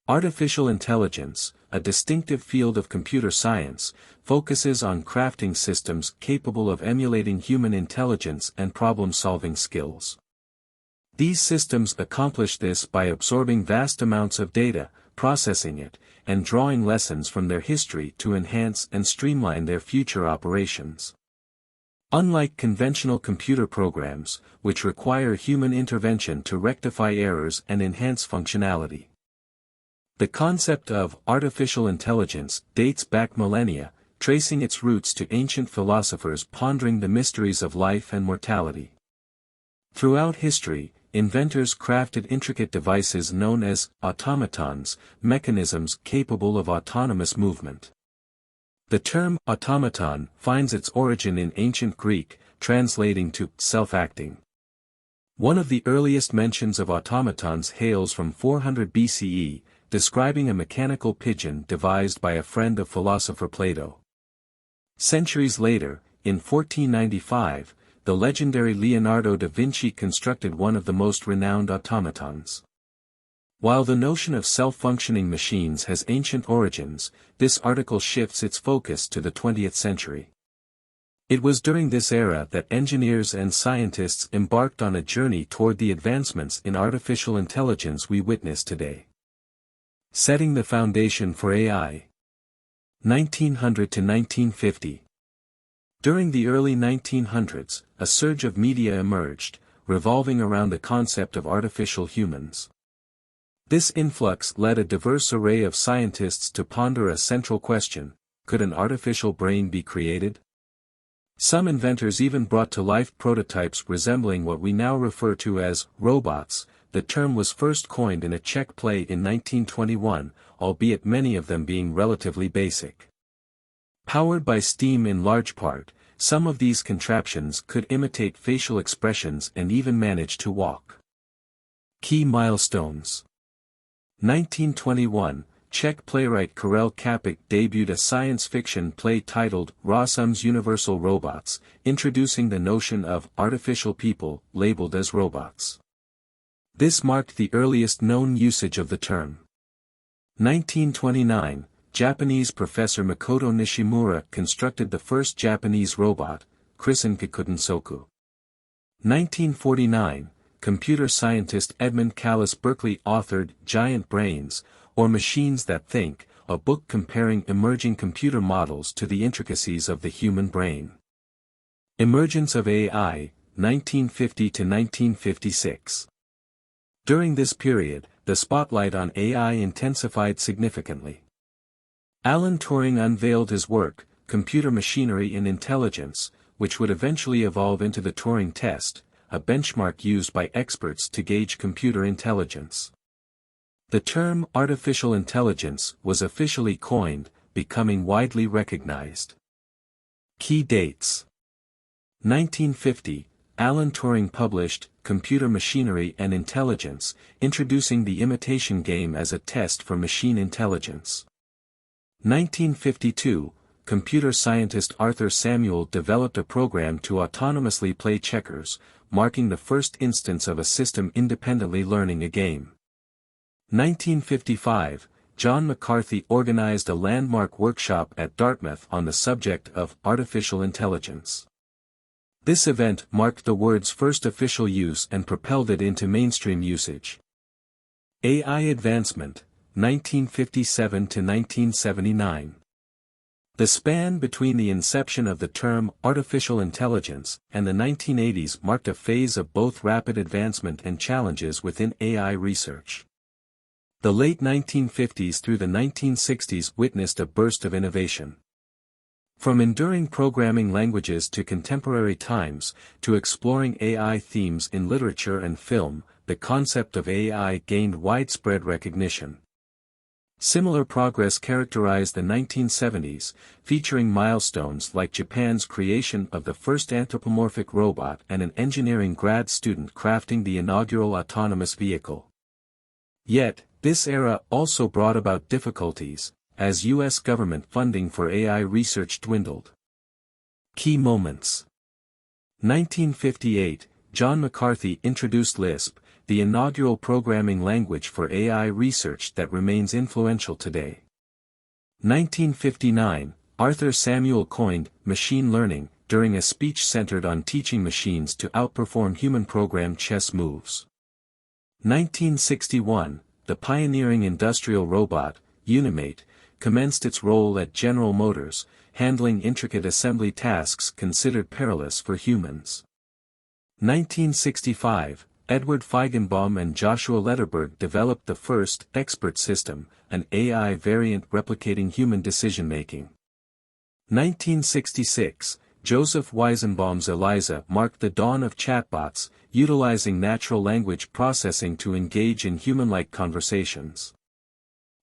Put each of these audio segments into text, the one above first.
Artificial intelligence, a distinctive field of computer science, focuses on crafting systems capable of emulating human intelligence and problem-solving skills. These systems accomplish this by absorbing vast amounts of data, processing it, and drawing lessons from their history to enhance and streamline their future operations. Unlike conventional computer programs, which require human intervention to rectify errors and enhance functionality. The concept of artificial intelligence dates back millennia, tracing its roots to ancient philosophers pondering the mysteries of life and mortality. Throughout history, inventors crafted intricate devices known as automatons, mechanisms capable of autonomous movement. The term automaton finds its origin in ancient Greek, translating to self-acting. One of the earliest mentions of automatons hails from 400 BCE, describing a mechanical pigeon devised by a friend of philosopher Plato. Centuries later, in 1495, the legendary Leonardo da Vinci constructed one of the most renowned automatons. While the notion of self-functioning machines has ancient origins, this article shifts its focus to the 20th century. It was during this era that engineers and scientists embarked on a journey toward the advancements in artificial intelligence we witness today. Setting the foundation for AI. 1900 to 1950. During the early 1900s, a surge of media emerged, revolving around the concept of artificial humans. This influx led a diverse array of scientists to ponder a central question: could an artificial brain be created? Some inventors even brought to life prototypes resembling what we now refer to as robots. The term was first coined in a Czech play in 1921, albeit many of them being relatively basic. Powered by steam in large part, some of these contraptions could imitate facial expressions and even manage to walk. Key milestones. 1921, Czech playwright Karel Čapek debuted a science fiction play titled Rossum's Universal Robots, introducing the notion of artificial people labeled as robots. This marked the earliest known usage of the term. 1929, Japanese professor Makoto Nishimura constructed the first Japanese robot, christened Kikutensoku. 1949, computer scientist Edmund Callis Berkeley authored Giant Brains, or Machines That Think, a book comparing emerging computer models to the intricacies of the human brain. Emergence of AI, 1950 to 1956. During this period, the spotlight on AI intensified significantly. Alan Turing unveiled his work, Computer Machinery and Intelligence, which would eventually evolve into the Turing test, a benchmark used by experts to gauge computer intelligence. The term artificial intelligence was officially coined, becoming widely recognized. Key dates. 1950, Alan Turing published Computer Machinery and Intelligence, introducing the imitation game as a test for machine intelligence. 1952, computer scientist Arthur Samuel developed a program to autonomously play checkers, marking the first instance of a system independently learning a game. 1955, John McCarthy organized a landmark workshop at Dartmouth on the subject of artificial intelligence. This event marked the word's first official use and propelled it into mainstream usage. AI advancement, 1957 to 1979. The span between the inception of the term artificial intelligence and the 1980s marked a phase of both rapid advancement and challenges within AI research. The late 1950s through the 1960s witnessed a burst of innovation. From enduring programming languages to contemporary times, to exploring AI themes in literature and film, the concept of AI gained widespread recognition. Similar progress characterized the 1970s, featuring milestones like Japan's creation of the first anthropomorphic robot and an engineering grad student crafting the inaugural autonomous vehicle. Yet, this era also brought about difficulties, as U.S. government funding for AI research dwindled. Key moments. 1958, John McCarthy introduced Lisp, the inaugural programming language for AI research that remains influential today. 1959, Arthur Samuel coined machine learning during a speech centered on teaching machines to outperform human-programmed chess moves. 1961, the pioneering industrial robot, Unimate, commenced its role at General Motors, handling intricate assembly tasks considered perilous for humans. 1965, Edward Feigenbaum and Joshua Lederberg developed the first expert system, an AI variant replicating human decision-making. 1966, Joseph Weizenbaum's ELIZA marked the dawn of chatbots, utilizing natural language processing to engage in human-like conversations.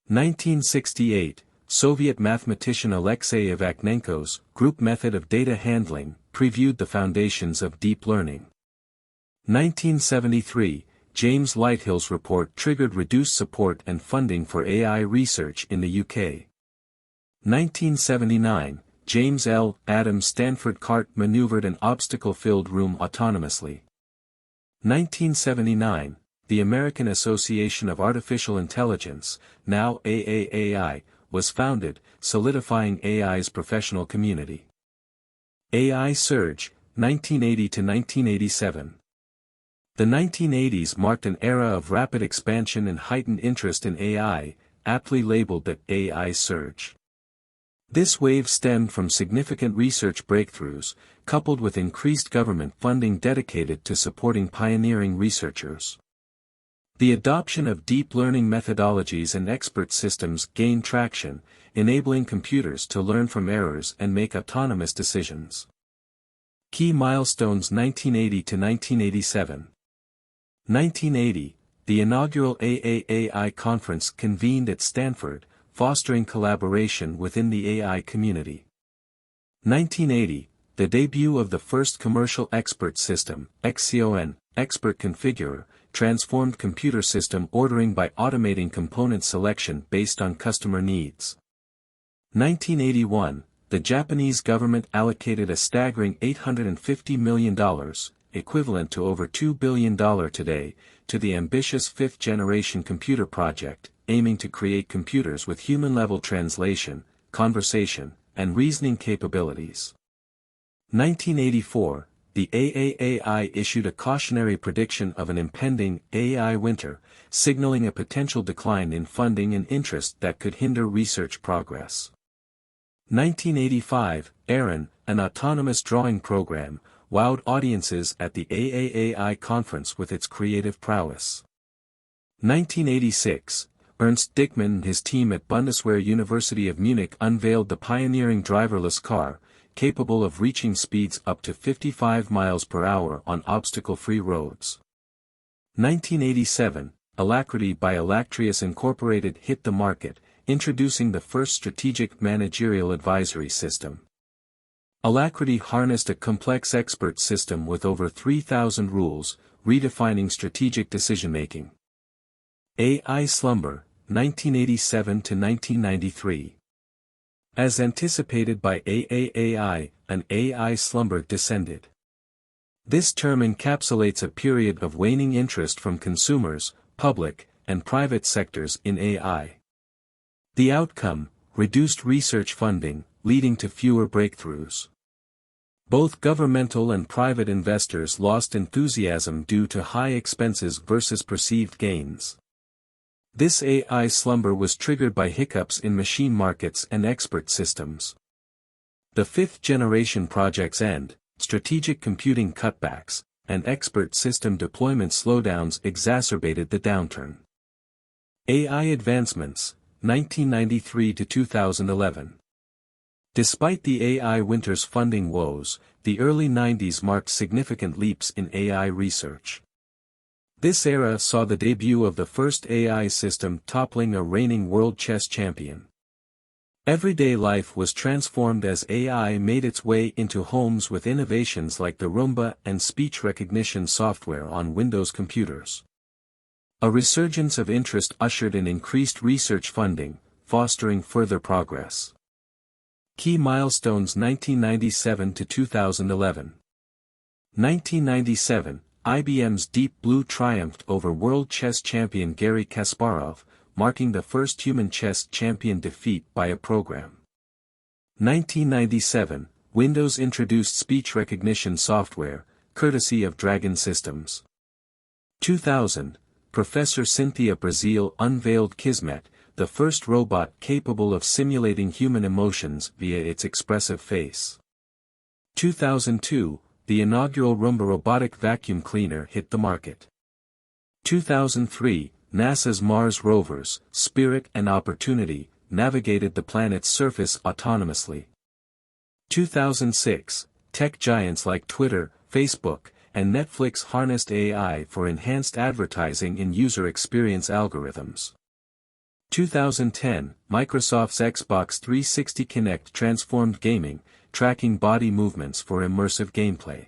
1968, Soviet mathematician Alexei Ivakhenko's group method of data handling previewed the foundations of deep learning. 1973, James Lighthill's report triggered reduced support and funding for AI research in the UK. 1979, James L. Adams' Stanford cart maneuvered an obstacle-filled room autonomously. 1979, the American Association of Artificial Intelligence, now AAAI, was founded, solidifying AI's professional community. AI surge, 1980 to 1987. The 1980s marked an era of rapid expansion and heightened interest in AI, aptly labeled the AI surge. This wave stemmed from significant research breakthroughs, coupled with increased government funding dedicated to supporting pioneering researchers. The adoption of deep learning methodologies and expert systems gained traction, enabling computers to learn from errors and make autonomous decisions. Key milestones 1980 to 1987. 1980, the inaugural AAAI conference convened at Stanford, fostering collaboration within the AI community. 1980, the debut of the first commercial expert system, XCON, Expert Configurer, transformed computer system ordering by automating component selection based on customer needs. 1981, the Japanese government allocated a staggering $850 million, equivalent to over $2 billion today, to the ambitious fifth-generation computer project, aiming to create computers with human-level translation, conversation, and reasoning capabilities. 1984, the AAAI issued a cautionary prediction of an impending AI winter, signaling a potential decline in funding and interest that could hinder research progress. 1985, AARON, an autonomous drawing program, wowed audiences at the AAAI conference with its creative prowess. 1986, Ernst Dickmann and his team at Bundeswehr University of Munich unveiled the pioneering driverless car, capable of reaching speeds up to 55 miles per hour on obstacle-free roads. 1987, Alacrity by Electrius Incorporated hit the market, introducing the first strategic managerial advisory system. Alacrity harnessed a complex expert system with over 3,000 rules, redefining strategic decision-making. AI slumber, 1987 to 1993. As anticipated by AAAI, an AI slumber descended. This term encapsulates a period of waning interest from consumers, public, and private sectors in AI. The outcome, reduced research funding, leading to fewer breakthroughs. Both governmental and private investors lost enthusiasm due to high expenses versus perceived gains. This AI slumber was triggered by hiccups in machine markets and expert systems. The fifth-generation project's end, strategic computing cutbacks, and expert system deployment slowdowns exacerbated the downturn. AI advancements, 1993 to 2011. Despite the AI winter's funding woes, the early 90s marked significant leaps in AI research. This era saw the debut of the first AI system toppling a reigning world chess champion. Everyday life was transformed as AI made its way into homes with innovations like the Roomba and speech recognition software on Windows computers. A resurgence of interest ushered in increased research funding, fostering further progress. Key milestones 1997 to 2011. 1997, IBM's Deep Blue triumphed over world chess champion Garry Kasparov, marking the first human chess champion defeat by a program. 1997, Windows introduced speech recognition software, courtesy of Dragon Systems. 2000, Professor Cynthia Brazil unveiled Kismet, the first robot capable of simulating human emotions via its expressive face. 2002, the inaugural Roomba robotic vacuum cleaner hit the market. 2003, NASA's Mars rovers, Spirit and Opportunity, navigated the planet's surface autonomously. 2006, tech giants like Twitter, Facebook, and Netflix harnessed AI for enhanced advertising in user experience algorithms. 2010, Microsoft's Xbox 360 Kinect transformed gaming, tracking body movements for immersive gameplay.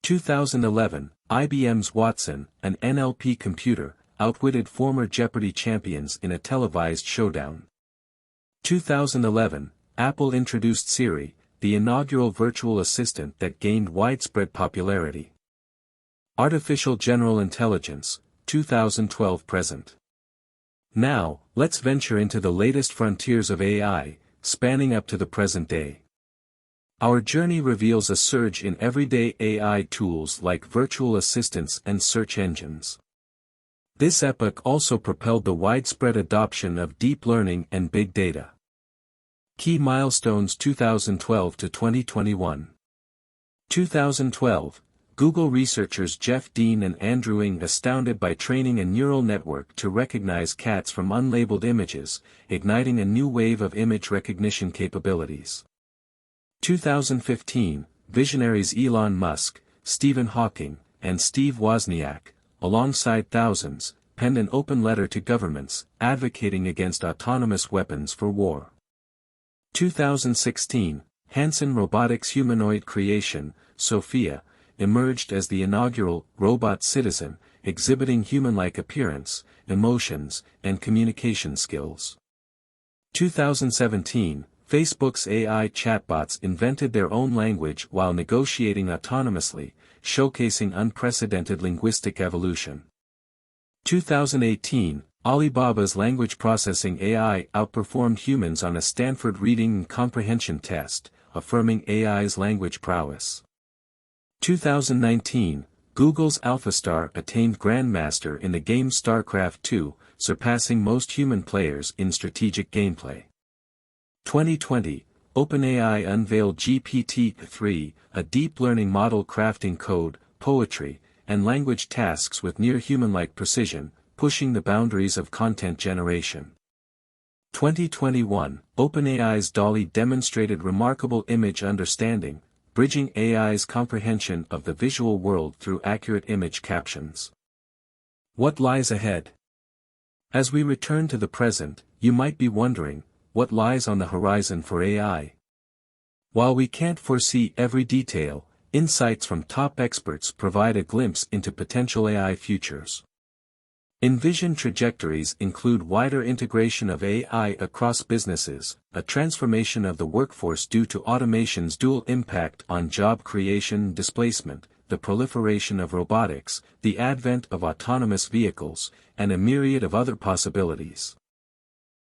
2011, IBM's Watson, an NLP computer, outwitted former Jeopardy champions in a televised showdown. 2011, Apple introduced Siri, the inaugural virtual assistant that gained widespread popularity. Artificial General Intelligence, 2012-present. Now, let's venture into the latest frontiers of AI, spanning up to the present day. Our journey reveals a surge in everyday AI tools like virtual assistants and search engines. This epoch also propelled the widespread adoption of deep learning and big data. Key milestones 2012 to 2021. 2012, Google researchers Jeff Dean and Andrew Ng astounded by training a neural network to recognize cats from unlabeled images, igniting a new wave of image recognition capabilities. 2015, visionaries Elon Musk, Stephen Hawking, and Steve Wozniak, alongside thousands, penned an open letter to governments, advocating against autonomous weapons for war. 2016, Hanson Robotics humanoid creation, Sophia, emerged as the inaugural robot citizen, exhibiting human-like appearance, emotions, and communication skills. 2017, Facebook's AI chatbots invented their own language while negotiating autonomously, showcasing unprecedented linguistic evolution. 2018, Alibaba's language processing AI outperformed humans on a Stanford reading and comprehension test, affirming AI's language prowess. 2019, Google's AlphaStar attained Grandmaster in the game StarCraft II, surpassing most human players in strategic gameplay. 2020, OpenAI unveiled GPT-3, a deep learning model crafting code, poetry, and language tasks with near-human-like precision, pushing the boundaries of content generation. 2021, OpenAI's DALL-E demonstrated remarkable image understanding, bridging AI's comprehension of the visual world through accurate image captions. What lies ahead? As we return to the present, you might be wondering, what lies on the horizon for AI? While we can't foresee every detail, insights from top experts provide a glimpse into potential AI futures. Envisioned trajectories include wider integration of AI across businesses, a transformation of the workforce due to automation's dual impact on job creation and displacement, the proliferation of robotics, the advent of autonomous vehicles, and a myriad of other possibilities.